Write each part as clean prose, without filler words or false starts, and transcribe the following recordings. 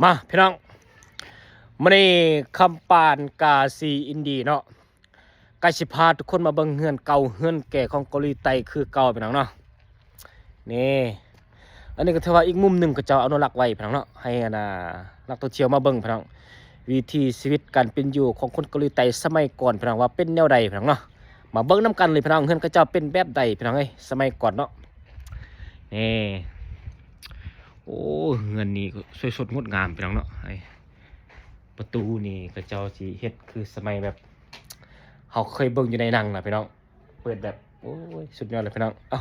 มาพี่น้องมื้อนี้คำปานกาซีอินดีเนาะกาสิพาทุกคนมาเบิ่งเฮือนเก่าเฮือนแก่ของเกาหลีใต้คือเก่าพี่น้องเนาะนี่อันนี้ก็ถือว่าอีกมุมหนึงก็จะอนุรักษ์ไว้พี่น้องเนาะให้นักท่องเที่ยวมาเบิ่งพี่น้องวิถีชีวิตการเป็นอยู่ของคนเกาหลีใต้สมัยก่อนพี่น้องว่าเป็นแนวใดพี่น้องเนาะมาเบิ่งนํกันเลยพี่น้องเฮือนเขาเจ้าเป็นแบบใดพี่น้องเอ้ยสมัยก่อนเนาะนี่โอ้เฮือนนี้ก็สวยสดงดงามพี่น้องเนาะประตูนี่ก็เจ้าสิเฮ็ดคือสมัยแบบเขาเคยเบิ่งอยู่ในหนังนะพี่น้องเปิดแบบโอ้ยสุดยอดเลยพี่น้องเอ้า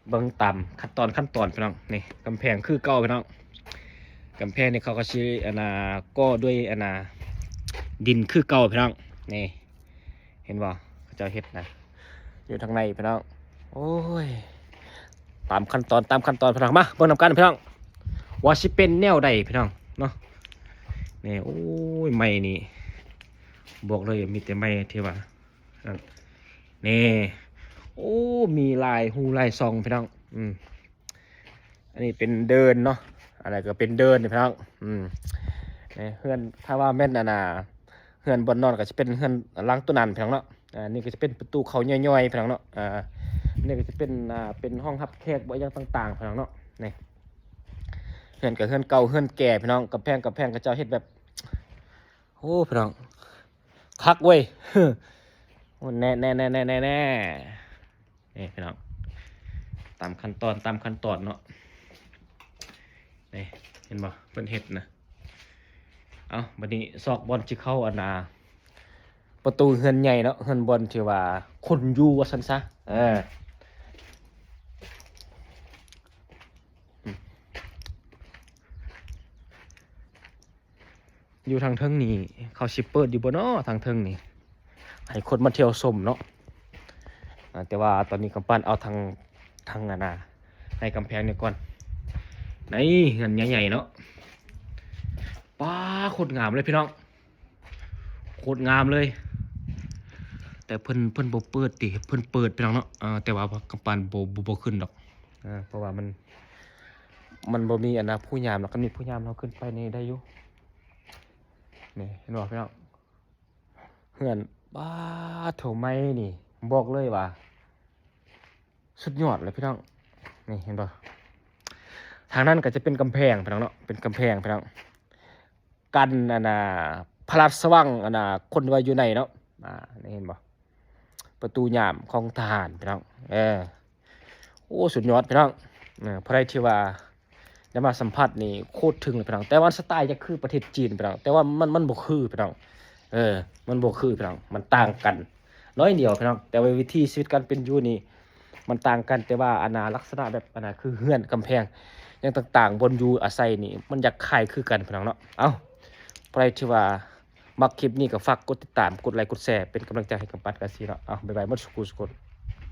เบิ่งตามขั้นตอนพี่น้องนี่กำแพงคือเก่าพี่น้องกำแพงนี่เขาก็สิก่อด้วยดินคือเก่าพี่น้องนี่เห็นบ่เขาเจ้าเฮ็ดนะอยู่ทางในพี่น้องโอ้ยตามขั้นตอนพี่น้องมาเบิ่งนำกันพี่น้องว่าสิเป็นแนวใดพี่น้องเนาะนี่โอ้ยไม้นี่บอกเลยมีแต่ไม้ที่ว่านี่โอ้มีลายหูลายซองพี่น้องอันนี้เป็นเดินเนาะอะไรก็เป็นเดินพี่น้องนี่เฮือนถ้าว่าแม่นเฮือนบนนอนก็จะเป็นเฮือนหลังตัวนั้นพี่น้องเนาะนี่ก็จะเป็นประตูเขาย่อยๆพี่น้องเนาะนี่ก็จะเป็นห้องรับแขกบ่อย่างต่างๆพี่น้องเนาะนี่เฮือนกับเฮือนเก่าเฮือนแก่พี่น้องกับแพงก็เจ้าเฮ็ดแบบโอ้พี่น้องคักเว้ยโอ้แน่นี่พี่น้องตามขั้นตอนเนาะนี่เห็นบ่เพิ่นเฮ็ดนะเอาบัดนี้ซอกบอลสิเข้าประตูเฮือนใหญ่เนาะเฮือนบอลที่ว่าคนอยู่ว่าซั่นซะอยู่ทางเทิงนี่เขาสิเปิดอยู่บ่เนาะทางเทิงนี่ให้คนมาเที่ยวชมเนาะแต่ว่าตอนนี้กำปั้นเอาทางในกำแพงนี่ก่อนในเฮือนใหญ่ๆเนาะป้าโคตรงามเลยพี่น้องโคตรงามเลยแต่เพิ่นบ่เปิดติเพิ่นเปิดพี่น้องเนาะแต่ว่ากำปั้นบ่ขึ้นดอกเพราะว่ามันบ่มีผู้ยามเนาะคันมีผู้ยามเราขึ้นไปนี่ได้อยู่นี่เห็นบ่พี่น้องเฮือนป้าโถไม้นี่บอกเลยว่าสุดยอดเลยพี่น้องนี่เห็นป่ะทางนั้นก็จะเป็นกำแพงพี่น้องเนาะเป็นกำแพงพี่น้องกันพระราชวังคนว่าอยู่ในเนาะนี่เห็นป่ะประตูยามของทหารพี่น้องโอ้สุดยอดพี่น้องพระราชว่าได้มาสัมผัสนี่โคตรถึงเลยพี่น้องแต่ว่าสไตล์จะคือประเทศจีนพี่น้องแต่ว่ามันบ่คือพี่น้องมันบ่คือพี่น้องมันต่างกันน้อยเดียวพี่น้องแต่ว่าวิธีชีวิตการเป็นอยู่นี่มันต่างกันแต่ว่าลักษณะแบบคือเฮือนกำแพงอย่างต่างๆบนอยู่อาศัยนี่มันอยากคล้ายคือกันพี่น้องเนาะเอ้าใครที่ว่ามักคลิปนี้ก็ฝากกดติดตามกดไลค์กดแชร์เป็นกำลังใจให้กับปัดกันสิเนาะบ๊ายบายหมดสุขสุข